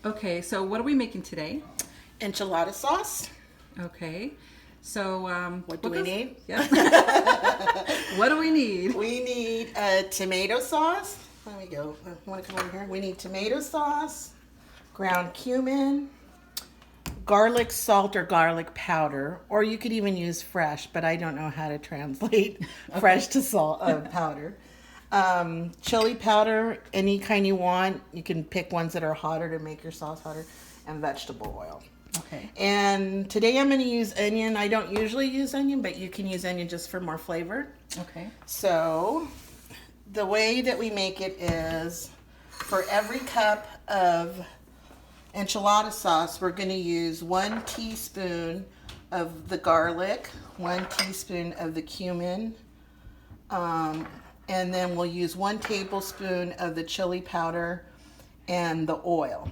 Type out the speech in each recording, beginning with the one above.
Okay, so what are we making today? Enchilada sauce. Okay, so What do we need? Yeah. What do we need? We need a tomato sauce. Let me go. Want to come over here? We need tomato sauce, ground cumin, garlic salt or garlic powder, or you could even use fresh, but I don't know how to translate fresh to salt powder. Chili powder, any kind you want. You can pick ones that are hotter to make your sauce hotter, and vegetable oil. Okay. And today I'm going to use onion. I don't usually use onion, but you can use onion just for more flavor. Okay. So the way that we make it is for every cup of enchilada sauce, we're going to use 1 teaspoon of the garlic, 1 teaspoon of the cumin, and then we'll use 1 tablespoon of the chili powder and the oil.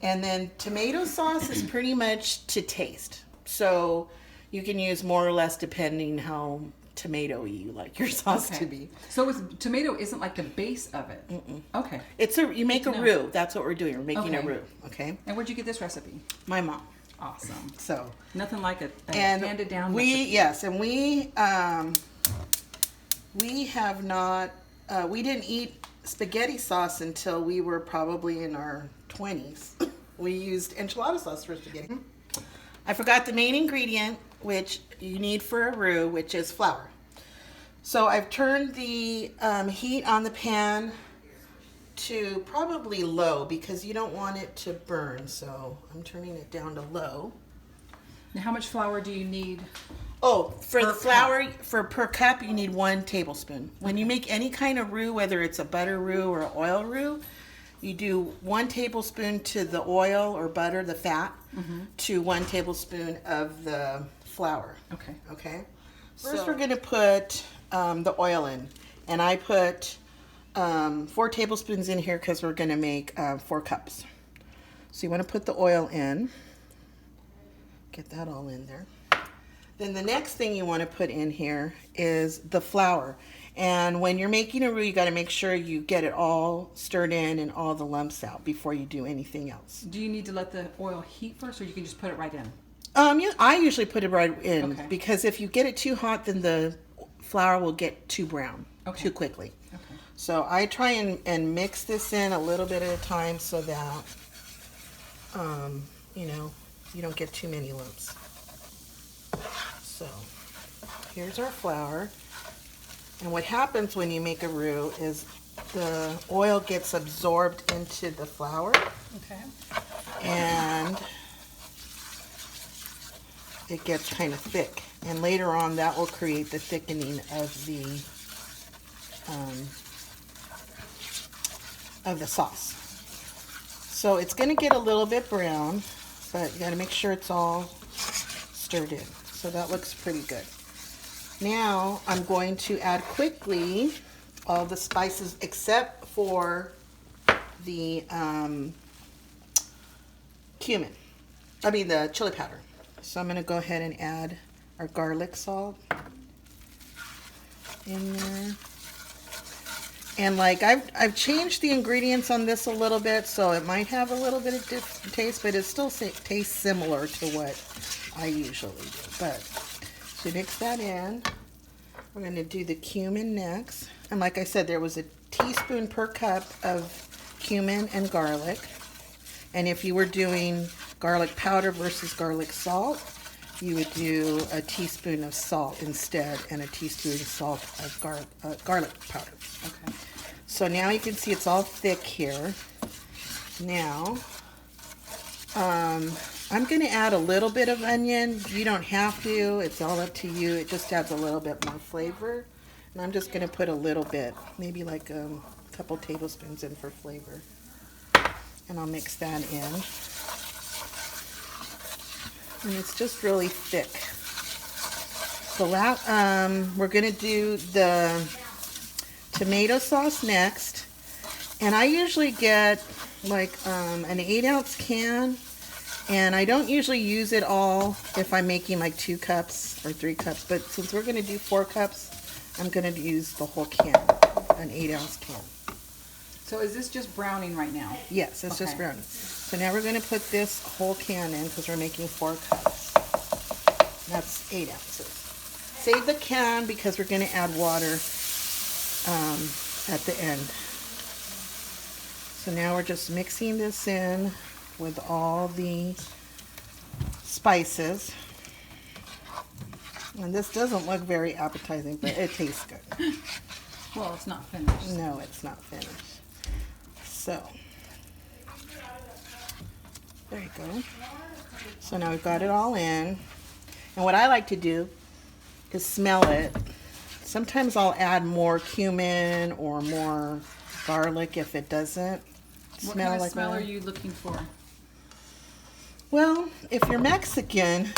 And then tomato sauce is pretty much to taste. So you can use more or less depending how tomato-y you like your sauce to be. So tomato isn't like the base of it? Mm-mm. Okay. You make a roux. That's what we're doing. We're making a roux. Okay. And where'd you get this recipe? My mom. Awesome. So nothing like a and handed down recipe. Yes, and we have not. We didn't eat spaghetti sauce until we were probably in our 20s. We used enchilada sauce for spaghetti. I forgot the main ingredient, which you need for a roux, which is flour. So I've turned the heat on the pan to probably low because you don't want it to burn. So I'm turning it down to low. Now, how much flour do you need? Oh, for the flour, for per cup, you need 1 tablespoon. When you make any kind of roux, whether it's a butter roux or oil roux, you do 1 tablespoon to the oil or butter, the fat, to 1 tablespoon of the flour. Okay. Okay. First, we're going to put the oil in, and I put 4 tablespoons in here because we're going to make 4 cups. So you want to put the oil in. Get that all in there. Then the next thing you want to put in here is the flour. And when you're making a roux, you got to make sure you get it all stirred in and all the lumps out before you do anything else. Do you need to let the oil heat first, or you can just put it right in? I usually put it right in because if you get it too hot, then the flour will get too brown too quickly. Okay. So I try and mix this in a little bit at a time so that, you don't get too many lumps. So here's our flour. And what happens when you make a roux is the oil gets absorbed into the flour. Okay. And it gets kind of thick. And later on that will create the thickening of the sauce. So it's going to get a little bit brown, but you got to make sure it's all stirred in. So that looks pretty good. Now I'm going to add quickly all the spices except for the the chili powder. So I'm going to go ahead and add our garlic salt in there. And like I've changed the ingredients on this a little bit, so it might have a little bit of different taste, but it still tastes similar to what I usually do. But so mix that in. We're going to do the cumin next. And like I said, there was a teaspoon per cup of cumin and garlic. And if you were doing garlic powder versus garlic salt, you would do a teaspoon of salt instead and a teaspoon of salt of garlic powder. Okay. So now you can see it's all thick here. Now, I'm going to add a little bit of onion. You don't have to. It's all up to you. It just adds a little bit more flavor. And I'm just going to put a little bit, maybe like a couple tablespoons in for flavor. And I'll mix that in. And it's just really thick. So we're going to do the tomato sauce next. And I usually get like an 8-ounce can. And I don't usually use it all if I'm making like 2 cups or 3 cups. But since we're going to do 4 cups, I'm going to use the whole can, an 8-ounce can. So is this just browning right now? Yes, it's just Okay. browning. So now we're going to put this whole can in because we're making 4 cups. That's 8 ounces. Save the can because we're going to add water at the end. So now we're just mixing this in with all the spices. And this doesn't look very appetizing, but it tastes good. Well, it's not finished. No, it's not finished. So, there you go. So now we've got it all in. And what I like to do is smell it. Sometimes I'll add more cumin or more garlic if it doesn't What smell kind of like smell that. are you looking for? Well, if you're Mexican,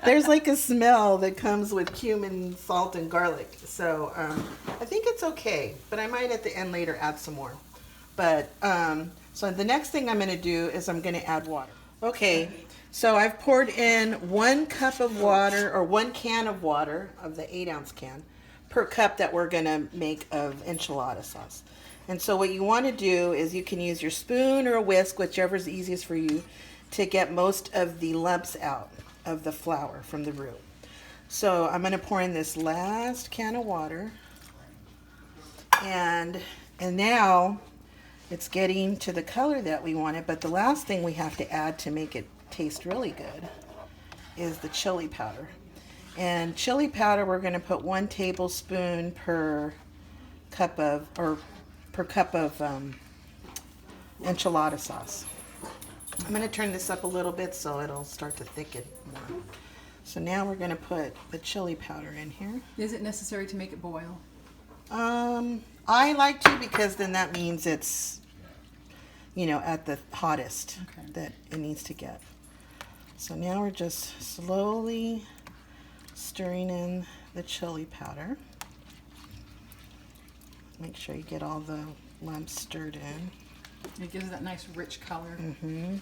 there's like a smell that comes with cumin, salt, and garlic. So I think it's okay, but I might at the end later add some more. But so the next thing I'm going to do is I'm going to add water. Okay, so I've poured in 1 cup of water, or 1 can of water, of the 8-ounce can, per cup that we're going to make of enchilada sauce. And so what you want to do is you can use your spoon or a whisk, whichever is easiest for you, to get most of the lumps out of the flour from the roux. So I'm going to pour in this last can of water, and now it's getting to the color that we wanted, but the last thing we have to add to make it taste really good is the chili powder. And chili powder, we're going to put 1 tablespoon per cup of enchilada sauce. I'm going to turn this up a little bit so it'll start to thicken more. So now we're going to put the chili powder in here. Is it necessary to make it boil? I like to, because then that means it's, you know, at the hottest that it needs to get. So now we're just slowly stirring in the chili powder. Make sure you get all the lumps stirred in. It gives that nice rich color. Mm-hmm.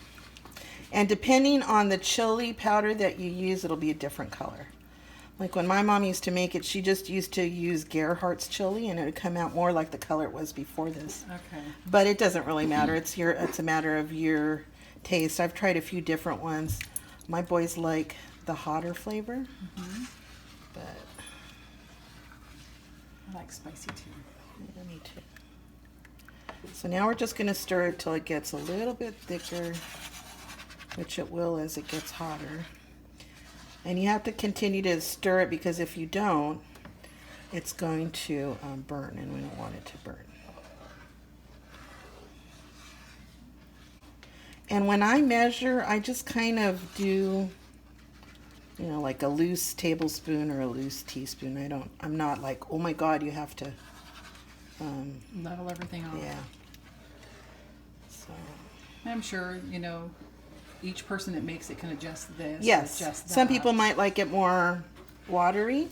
And depending on the chili powder that you use, it'll be a different color. Like when my mom used to make it, she just used to use Gerhardt's chili, and it would come out more like the color it was before this. Okay. But it doesn't really matter. It's a matter of your taste. I've tried a few different ones. My boys like the hotter flavor, but I like spicy too. yeah, me too. So now we're just going to stir it till it gets a little bit thicker, which it will as it gets hotter. And you have to continue to stir it, because if you don't, it's going to burn, and we don't want it to burn. And when I measure, I just kind of do, you know, like a loose tablespoon or a loose teaspoon. I'm not like, oh my God, you have to Level everything off. yeah. So I'm sure, you know, each person that makes it can adjust this. yes, Adjust that. some people might like it more watery.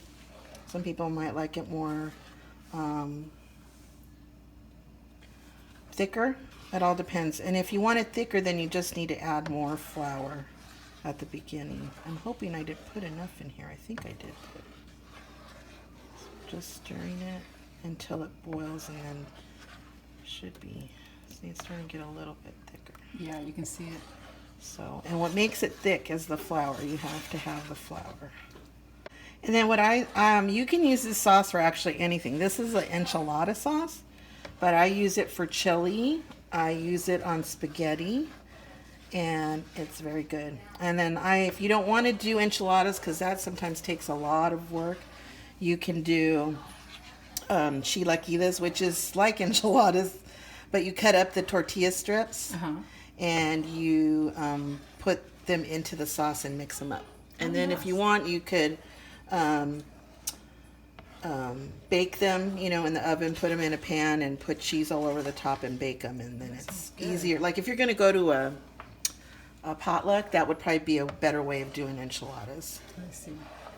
Some people might like it more thicker. It all depends. And if you want it thicker, then you just need to add more flour at the beginning. I'm hoping I did put enough in here. I think I did put. So just stirring it until it boils, and then should be. See, it's starting to get a little bit thicker. Yeah, you can see it. So, and what makes it thick is the flour. You have to have the flour. And then what you can use this sauce for actually anything. This is an enchilada sauce, but I use it for chili. I use it on spaghetti, and it's very good. And then if you don't want to do enchiladas, because that sometimes takes a lot of work, you can do chilaquiles, which is like enchiladas, but you cut up the tortilla strips and you put them into the sauce and mix them up. And then if you want, you could bake them, you know, in the oven, put them in a pan and put cheese all over the top and bake them, and then it's easier. Like if you're going to go to a potluck, that would probably be a better way of doing enchiladas. I see.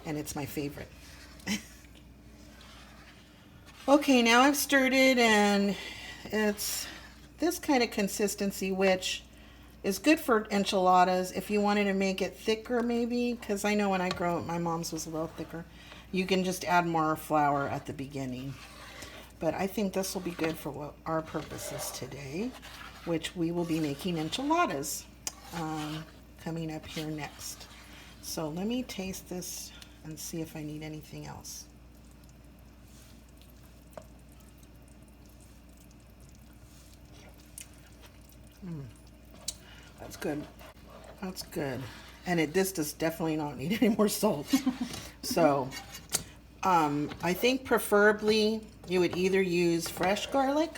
And it's my favorite. Okay, now I've stirred it, and it's this kind of consistency, which is good for enchiladas. If you wanted to make it thicker, maybe, because I know when I grew up, my mom's was a little thicker, you can just add more flour at the beginning. But I think this will be good for what our purposes today, which we will be making enchiladas coming up here next. So let me taste this and see if I need anything else. That's good. That's good. And this does definitely not need any more salt. So I think preferably you would either use fresh garlic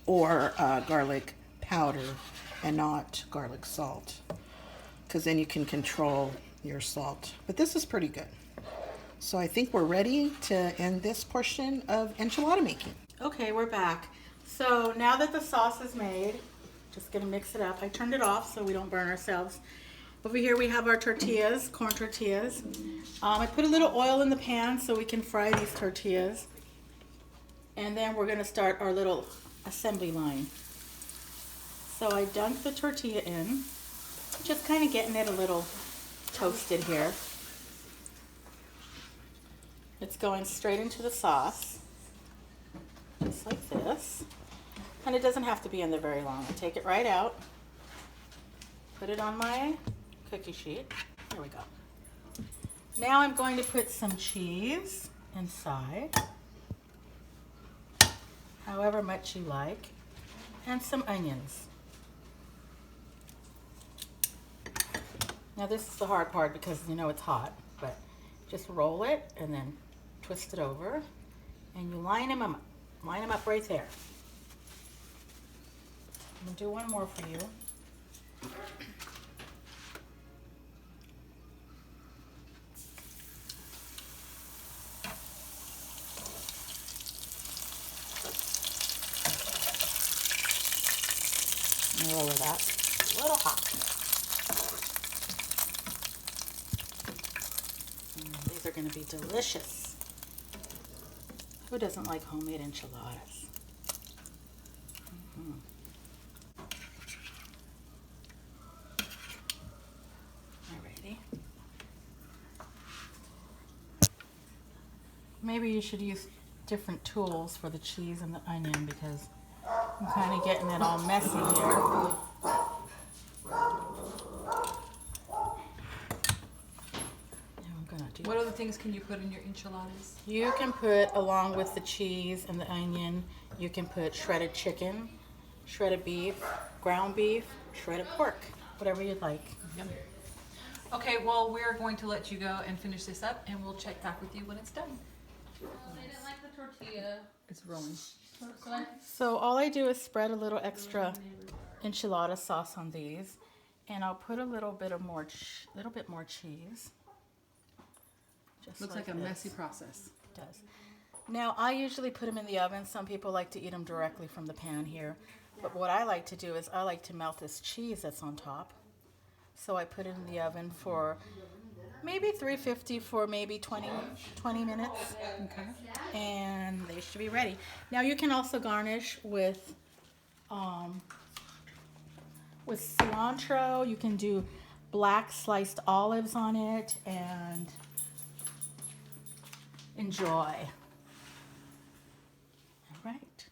or garlic powder and not garlic salt, because then you can control your salt. But this is pretty good. So I think we're ready to end this portion of enchilada making. Okay, we're back. So now that the sauce is made, just gonna mix it up. I turned it off so we don't burn ourselves. Over here we have our tortillas, corn tortillas. I put a little oil in the pan so we can fry these tortillas. And then we're gonna start our little assembly line. So I dunked the tortilla in, just kind of getting it a little toasted here. It's going straight into the sauce, just like this. And it doesn't have to be in there very long. I take it right out, put it on my cookie sheet. There we go. Now I'm going to put some cheese inside, however much you like, and some onions. Now this is the hard part because you know it's hot, but just roll it and then twist it over, and you line them up right there. I'm gonna do one more for you. Lower that. It's a little hot. These are going to be delicious. Who doesn't like homemade enchiladas? Alrighty. Maybe you should use different tools for the cheese and the onion because I'm kind of getting it all messy here. What other things can you put in your enchiladas? You can put, along with the cheese and the onion, you can put shredded chicken, shredded beef, ground beef, shredded pork, whatever you'd like. Yum. Okay, well, we're going to let you go and finish this up, and we'll check back with you when it's done. They didn't like the tortilla. It's rolling. So all I do is spread a little extra enchilada sauce on these, and I'll put a little bit more cheese. Just Looks like a this. messy process. It does. Now I usually put them in the oven. Some people like to eat them directly from the pan here, but what I like to do is I like to melt this cheese that's on top. So I put it in the oven for maybe 350 for maybe 20 minutes. Okay. And they should be ready. Now you can also garnish with cilantro. You can do black sliced olives on it and enjoy. All right.